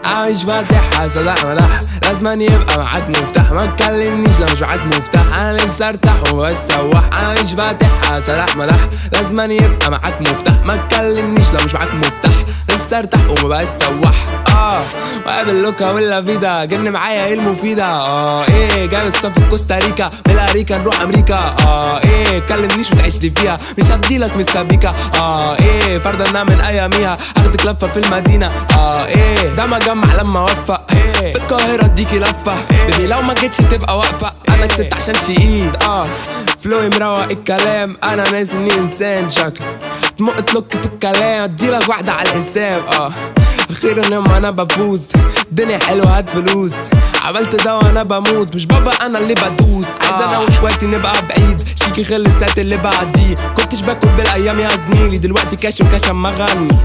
عايش فاتحها سلاح ملاح، لازمان يبقى معاك مفتاح، ما تكلمنيش لو مش معاك مفتاح، انا نفسي ارتاح وبستوح. عايش فاتحها سلاح ملاح، لازمان يبقى معاك مفتاح، ما تكلمنيش لو مش معاك مفتاح، نفسي ارتاح وما بستوح. وقابل لوكا ولا فيدا، جن معايا ايه المفيدة؟ ايه جايب الصف في كوستاريكا، بالاريكا نروح امريكا. ايه كلمنيش وتعيش لي فيها، مش هديلك من السبيكة. ايه فردنا من اياميها، هاخدك لفة في المدينة. ايه ده مجمع لما اوفق، في القاهرة اديكي لفة. بيبي لو ما جيتش تبقى واقفة، انا كسبت عشان شقيد. فلوي مروق الكلام، انا ناس اني انسان شكل تمق تلوك في الكلام، اديلك واحدة على الحساب. اخيرا لما انا بفوز، الدنيا حلوة هات فلوس، عملت ده وانا بموت، مش بابا انا اللي بدوس. عايز انا واخواتي نبقى بعيد، شيكي خلي السات اللي بعديه، كنتش باكل بالايام يا زميلي، دلوقتي كاش وكاش اما اغني.